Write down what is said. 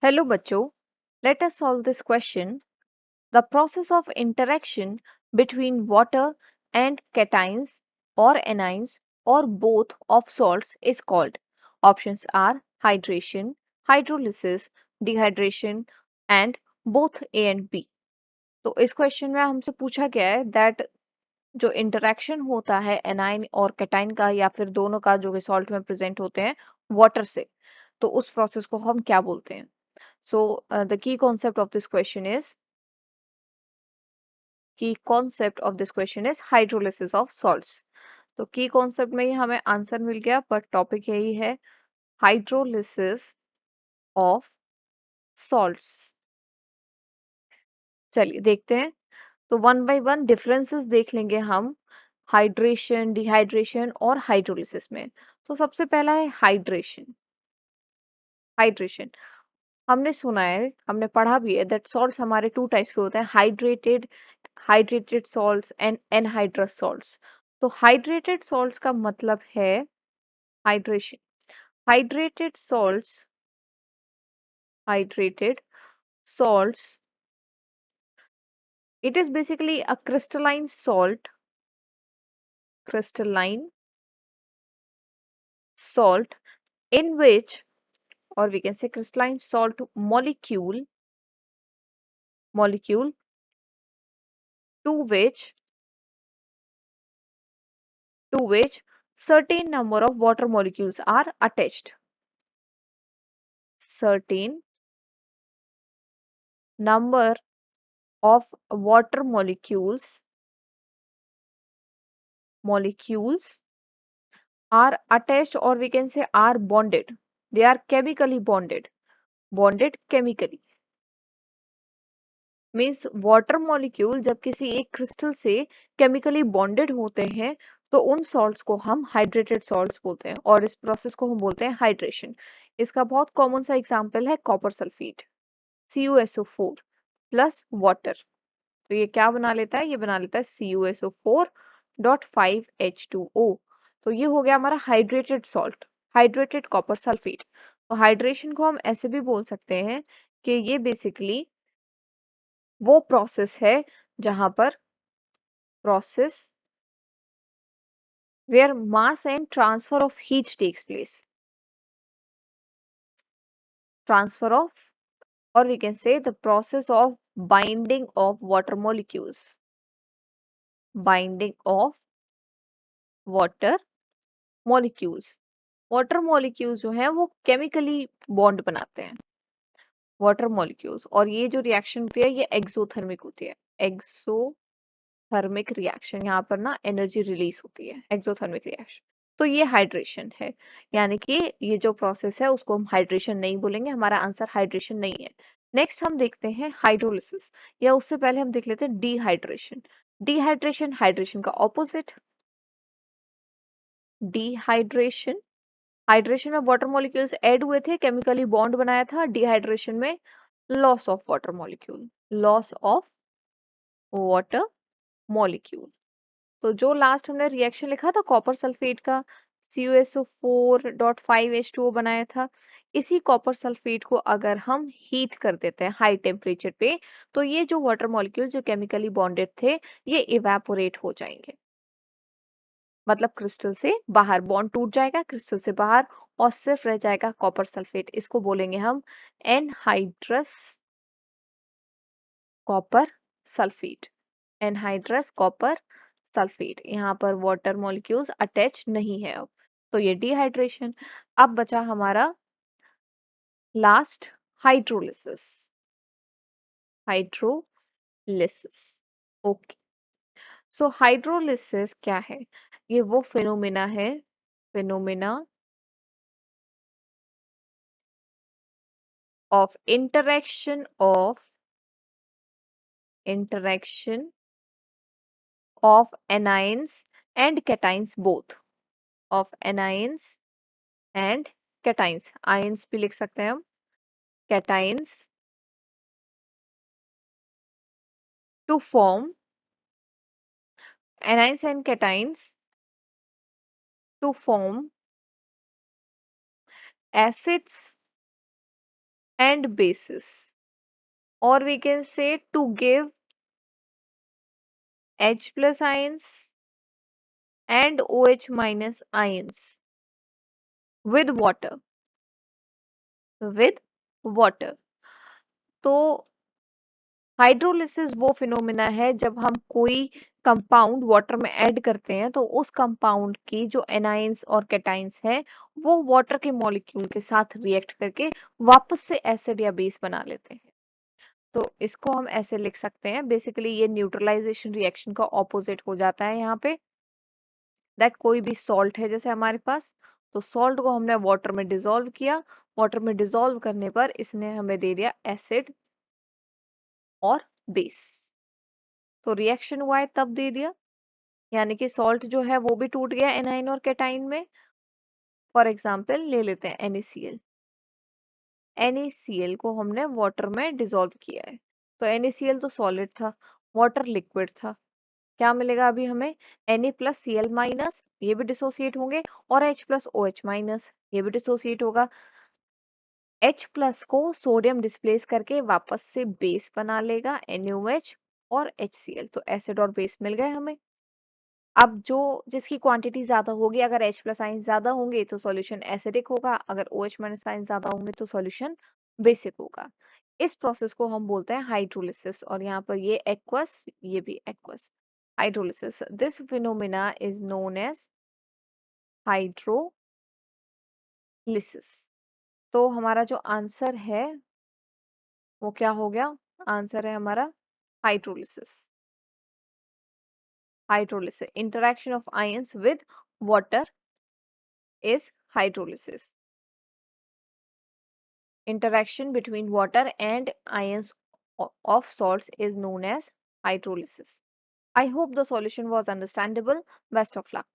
Hello बच्चों, let us solve this question. The process of interaction between water and cations or anions or both of salts is called. Options are hydration, hydrolysis, dehydration and both A and B. तो इस question में हमसे पूछा गया है that जो interaction होता है एनाइन और कैटाइन का या फिर दोनों का जो कि सॉल्ट में प्रेजेंट होते हैं वाटर से, तो उस प्रोसेस को हम क्या बोलते हैं. So the key concept of this question is hydrolysis of salts. तो की कॉन्सेप्ट में ही हमें आंसर मिल गया, पर टॉपिक यही है हाइड्रोलिसिस ऑफ सॉल्ट्स. चलिए देखते हैं. तो वन बाय वन डिफरेंसेस देख लेंगे हम हाइड्रेशन, डिहाइड्रेशन और हाइड्रोलिसिस में. तो सबसे पहला है हाइड्रेशन. हाइड्रेशन हमने सुना है, हमने पढ़ा भी है दैट सॉल्ट्स हमारे टू टाइप्स के होते हैं, hydrated salts and anhydrous salts. तो हाइड्रेटेड सॉल्ट्स का मतलब है hydration. Hydrated salts hydrated salts, it is basically a crystalline salt in which, or we can say crystalline salt molecule to which certain number of water molecules are attached. Certain number of water molecules are attached, or we can say are bonded. They are chemically bonded chemically. Means water molecule जब किसी एक crystal से chemically bonded होते हैं तो उन salts को हम हाइड्रेटेड सॉल्ट्स बोलते हैं, और इस प्रोसेस को हम बोलते हैं हाइड्रेशन. इसका बहुत कॉमन सा एग्जांपल है copper sulphate, CuSO4 plus water. तो ये क्या बना लेता है, ये बना लेता है CuSO4.5H2O. तो ये हो गया हमारा hydrated salt, hydrated copper sulphate. तो हाइड्रेशन को हम ऐसे भी बोल सकते हैं कि ये बेसिकली वो प्रोसेस है जहां पर process where mass and transfer of heat takes place. Transfer of, or we can say the process of binding of water molecules. Binding of water molecules. Water molecules जो हैं वो केमिकली बॉन्ड बनाते हैं water molecules, और ये जो reaction होती है ये एक्सोथर्मिक होती है. एक्सोथर्मिक रिएक्शन, यहाँ पर ना एनर्जी रिलीज होती है, एक्सोथर्मिक रिएक्शन. तो ये हाइड्रेशन है, यानी कि ये जो प्रोसेस है उसको हम हाइड्रेशन नहीं बोलेंगे, हमारा आंसर हाइड्रेशन नहीं है. नेक्स्ट हम देखते हैं हाइड्रोलिसिस, या उससे पहले हम देख लेते हैं डिहाइड्रेशन. डिहाइड्रेशन हाइड्रेशन का ऑपोजिट. डिहाइड्रेशन, हाइड्रेशन में वाटर मॉलिक्यूल्स ऐड हुए थे, केमिकली बॉन्ड बनाया था. डिहाइड्रेशन में loss of water molecule, loss of water molecule. तो जो लास्ट हमने रिएक्शन लिखा था कॉपर सल्फेट का, CuSO4.5H2O बनाया था, इसी कॉपर सल्फेट को अगर हम हीट कर देते हैं हाई टेम्परेचर पे, तो ये जो वाटर मॉलिक्यूल जो केमिकली बॉन्डेड थे ये इवेपोरेट हो जाएंगे. मतलब क्रिस्टल से बाहर, बॉन्ड टूट जाएगा क्रिस्टल से बाहर, और सिर्फ रह जाएगा कॉपर सल्फेट. इसको बोलेंगे हम anhydrous copper sulphate. Anhydrous copper sulphate, यहाँ पर वाटर मॉलिक्यूल्स अटैच नहीं है अब. तो ये डिहाइड्रेशन. अब बचा हमारा last hydrolysis. Hydrolysis, okay. So hydrolysis क्या है, ये वो फिनोमिना है, phenomena of interaction of anions and cations, both of anions and cations. ions भी लिख सकते हैं हम, cations to form, anions and cations to form acids and bases, or we can say to give H plus ions and OH minus ions with water, with water. तो hydrolysis वो phenomena है जब हम कोई कंपाउंड वाटर में add करते हैं तो उस कंपाउंड की जो एनाइंस और कैटाइंस है वो वाटर के मॉलिक्यूल के साथ रिएक्ट करके वापस से एसिड या बेस बना लेते हैं। तो इसको हम ऐसे लिख सकते हैं, बेसिकली ये न्यूट्रलाइजेशन रिएक्शन का ऑपोजिट हो जाता है यहाँ पे। दैट कोई भी सॉल्ट है जैसे हमारे पास, तो सॉल्ट को हमने वाटर में डिसॉल्व किया, वाटर में डिसॉल्व करने पर इसने हमें दे दिया एसिड और बेस। तो रिएक्शन हुआ है तब दे दिया, यानी कि सॉल्ट जो है वो भी टूट गया एनाइन और कैटाइन में। फॉर एग्जाम्पल ले लेते हैं NaCl। NaCl को हमने वाटर में डिसॉल्व किया है, तो NaCl तो सॉलिड था, वाटर लिक्विड था। क्या मिलेगा अभी हमें? Na प्लस Cl माइनस, ये भी डिसोसिएट होंगे, और H प्लस OH माइनस, ये भी डिसोसिएट होगा। H प्लस को सोडियम डिस्प्लेस करके वापस से बेस बना लेगा NaOH और HCl, तो एसिड और बेस मिल गए हमें। अब जो जिसकी क्वांटिटी ज्यादा होगी, अगर H प्लस आयन ज्यादा होंगे तो सॉल्यूशन एसिडिक होगा, अगर OH माइनस आयन ज्यादा होंगे तो सॉल्यूशन बेसिक होगा। इस प्रोसेस को हम बोलते हैं हाइड्रोलिसिस, और यहाँ पर ये एक्वस, ये भी aqueous. Hydrolysis, this phenomena is known as hydrolysis. तो हमारा जो आंसर है वो क्या हो गया? आंसर है हमारा hydrolysis. Hydrolysis, interaction of ions with water is hydrolysis. Interaction between water and ions of salts is known as hydrolysis. I hope the solution was understandable. Best of luck.